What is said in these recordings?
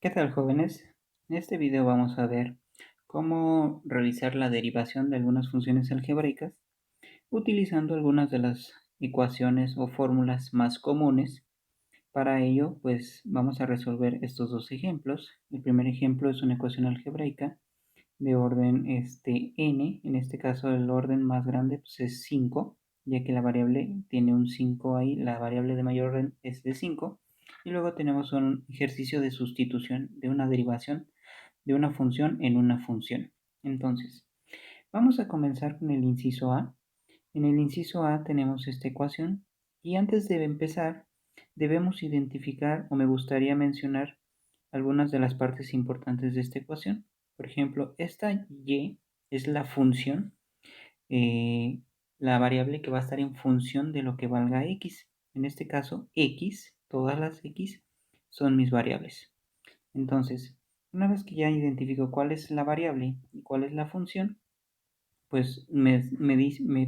¿Qué tal, jóvenes? En este video vamos a ver cómo realizar la derivación de algunas funciones algebraicas utilizando algunas de las ecuaciones o fórmulas más comunes. Para ello, pues vamos a resolver estos dos ejemplos. El primer ejemplo es una ecuación algebraica de orden n. En este caso el orden más grande pues, es 5, ya que la variable tiene un 5 ahí, la variable de mayor orden es de 5. Y luego tenemos un ejercicio de sustitución de una derivación de una función en una función. Entonces, vamos a comenzar con el inciso A. En el inciso A tenemos esta ecuación y antes de empezar debemos identificar o me gustaría mencionar algunas de las partes importantes de esta ecuación. Por ejemplo, esta y es la función, eh, la variable que va a estar en función de lo que valga x. En este caso, x, todas las x son mis variables. Entonces, una vez que ya identifico cuál es la variable y cuál es la función, pues me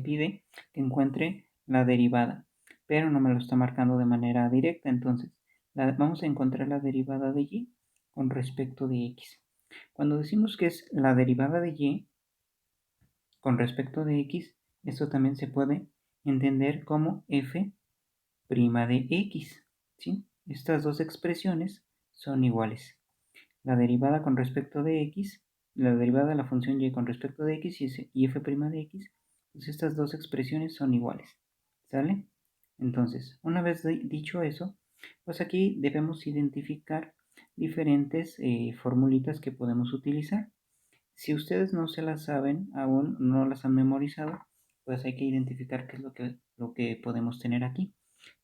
pide que encuentre la derivada, pero no me lo está marcando de manera directa. Entonces, vamos a encontrar la derivada de y con respecto de x. Cuando decimos que es la derivada de y con respecto de x, esto también se puede entender como f' de x, ¿sí? Estas dos expresiones son iguales. La derivada con respecto de x, la derivada de la función y con respecto de x y f' de x, pues estas dos expresiones son iguales, ¿sale? Entonces, una vez dicho eso, pues aquí debemos identificar diferentes formulitas que podemos utilizar. Si ustedes no se las saben, aún no las han memorizado, pues hay que identificar qué es lo que podemos tener aquí.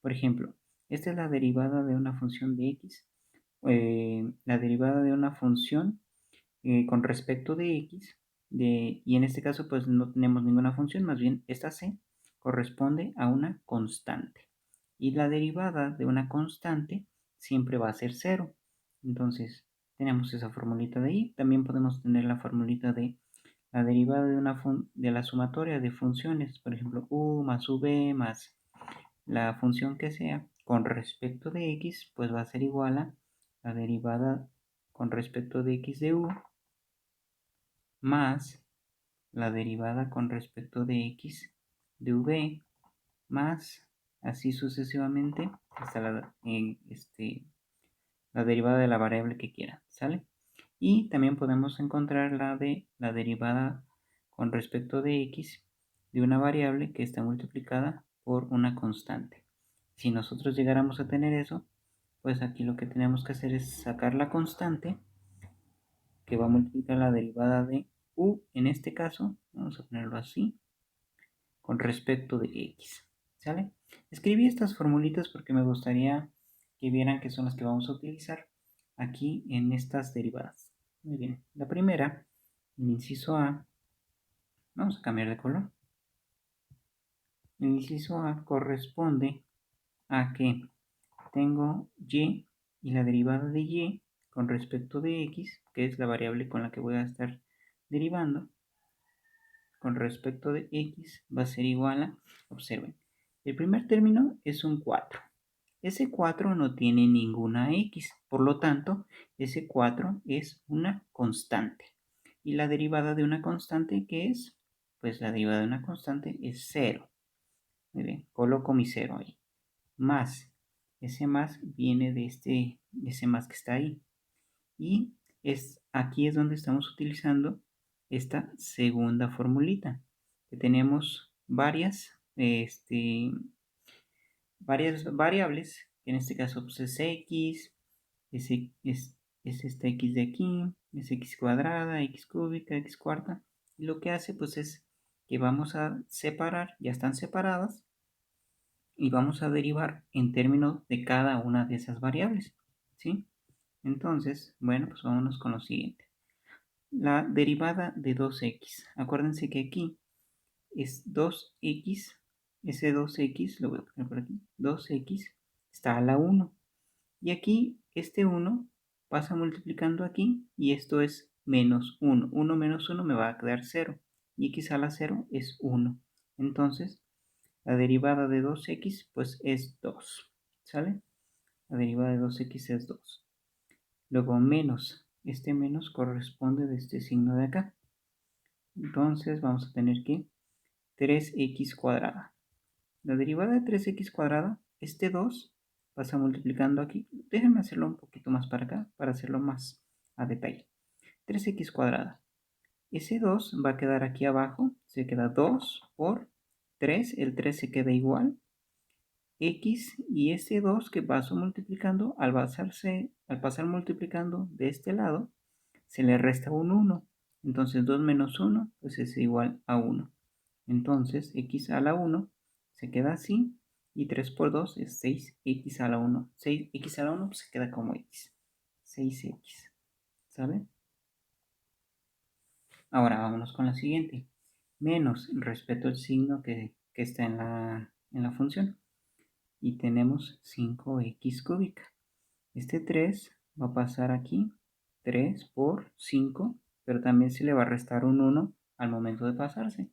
Por ejemplo, esta es la derivada de una función de x, la derivada de una función con respecto de x, y en este caso pues no tenemos ninguna función, más bien esta c corresponde a una constante. Y la derivada de una constante siempre va a ser 0. Entonces tenemos esa formulita de ahí. También podemos tener la formulita de la derivada de la sumatoria de funciones, por ejemplo, u más v más la función que sea con respecto de x, pues va a ser igual a la derivada con respecto de x de u más la derivada con respecto de x de v más así sucesivamente hasta la derivada de la variable que quiera, ¿sale? Y también podemos encontrar la derivada con respecto de x de una variable que está multiplicada por una constante. Si nosotros llegáramos a tener eso, pues aquí lo que tenemos que hacer es sacar la constante que va a multiplicar la derivada de u, en este caso, vamos a ponerlo así, con respecto de x, ¿sale? Escribí estas formulitas porque me gustaría que vieran que son las que vamos a utilizar aquí en estas derivadas. Muy bien, la primera, el inciso A, vamos a cambiar de color. El inciso A corresponde a que tengo y la derivada de y con respecto de x, que es la variable con la que voy a estar derivando, con respecto de x va a ser igual a, observen, el primer término es un 4. Ese 4 no tiene ninguna x, por lo tanto, ese 4 es una constante. Y la derivada de una constante, ¿qué es? Pues la derivada de una constante es 0. Muy bien, coloco mi 0 ahí. Más, ese más viene de ese más que está ahí. Y aquí es donde estamos utilizando esta segunda formulita, que tenemos varias variables, que en este caso pues, es x, es esta x de aquí, es x cuadrada, x cúbica, x cuarta. Y lo que hace pues es que vamos a separar, ya están separadas, y vamos a derivar en términos de cada una de esas variables, ¿sí? Entonces, bueno, pues vámonos con lo siguiente. La derivada de 2x. Acuérdense que aquí es 2x. Ese 2x, lo voy a poner por aquí. 2x está a la 1. Y aquí este 1 pasa multiplicando aquí y esto es menos 1. 1 menos 1 me va a quedar 0. Y x a la 0 es 1. Entonces, la derivada de 2x pues es 2. ¿Sale? La derivada de 2x es 2. Luego menos. Este menos corresponde de este signo de acá. Entonces vamos a tener que 3x cuadrada. La derivada de 3x cuadrada, este 2 pasa multiplicando aquí. Déjenme hacerlo un poquito más para acá, para hacerlo más a detalle. 3x cuadrada. Ese 2 va a quedar aquí abajo. Se queda 2 por 3. El 3 se queda igual. X y ese 2 que paso multiplicando, al pasar multiplicando de este lado, se le resta un 1. Entonces 2 menos 1 pues es igual a 1. Entonces x a la 1 se queda así y 3 por 2 es 6x a la 1. 6x a la 1 pues se queda como x. 6x. ¿Sabe? Ahora vámonos con la siguiente. Menos, respeto el signo que está en la función. Y tenemos 5x cúbica. Este 3 va a pasar aquí. 3 por 5, pero también se le va a restar un 1 al momento de pasarse.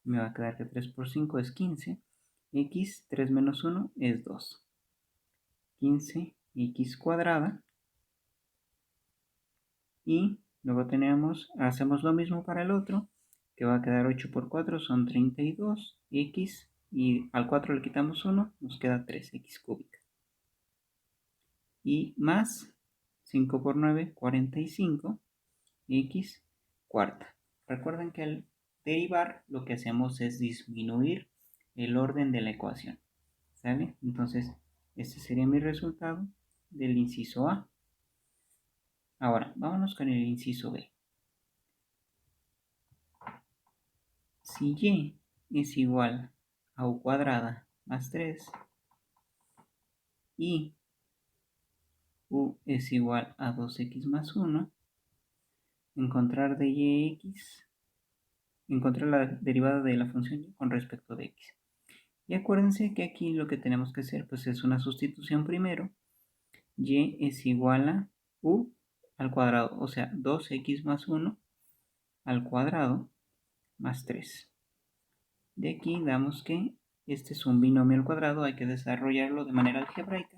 Me va a quedar que 3 por 5 es 15. X, 3 menos 1 es 2. 15x cuadrada. Y luego hacemos lo mismo para el otro, que va a quedar 8 por 4 son 32. X, y al 4 le quitamos 1, nos queda 3x cúbica. Y más 5 por 9, 45. X cuarta. Recuerden que al derivar lo que hacemos es disminuir el orden de la ecuación. ¿Sale? Entonces, este sería mi resultado del inciso A. Ahora, vámonos con el inciso B. Si y es igual a u cuadrada más 3 y u es igual a 2x más 1, encontrar la derivada de la función y con respecto de x. Y acuérdense que aquí lo que tenemos que hacer pues es una sustitución primero. Y es igual a u al cuadrado, o sea, 2x más 1 al cuadrado más 3. De aquí damos que este es un binomio al cuadrado, hay que desarrollarlo de manera algebraica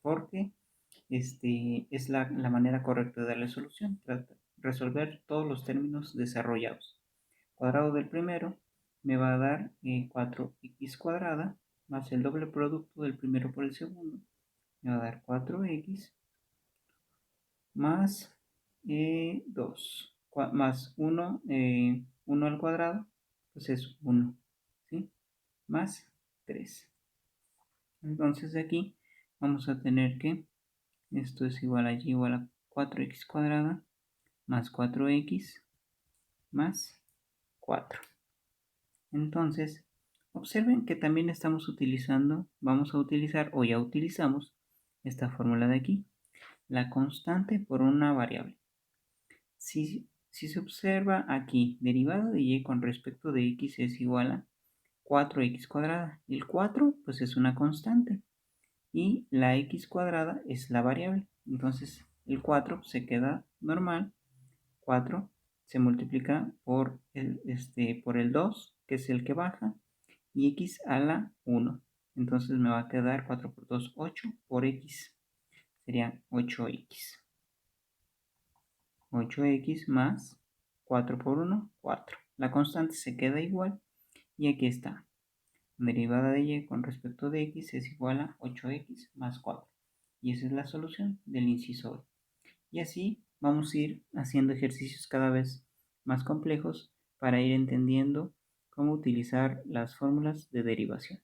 porque es la manera correcta de darle solución, resolver todos los términos desarrollados. Cuadrado del primero me va a dar 4x cuadrada más el doble producto del primero por el segundo, me va a dar 4x más 2, más 1, 1 al cuadrado, pues es 1, ¿sí? Más 3. Entonces de aquí vamos a tener que esto es igual a y igual a 4x cuadrada más 4x más 4. Entonces, observen que también vamos a utilizar o ya utilizamos esta fórmula de aquí, la constante por una variable. Si se observa aquí, derivada de y con respecto de x es igual a 4x cuadrada. El 4 pues es una constante y la x cuadrada es la variable. Entonces el 4 se queda normal. 4 se multiplica por el 2, que es el que baja, y x a la 1. Entonces me va a quedar 4 por 2, 8 por x. Sería 8x. 8x más 4 por 1, 4. La constante se queda igual y aquí está. Derivada de y con respecto de x es igual a 8x más 4. Y esa es la solución del inciso B. Y así vamos a ir haciendo ejercicios cada vez más complejos para ir entendiendo cómo utilizar las fórmulas de derivación.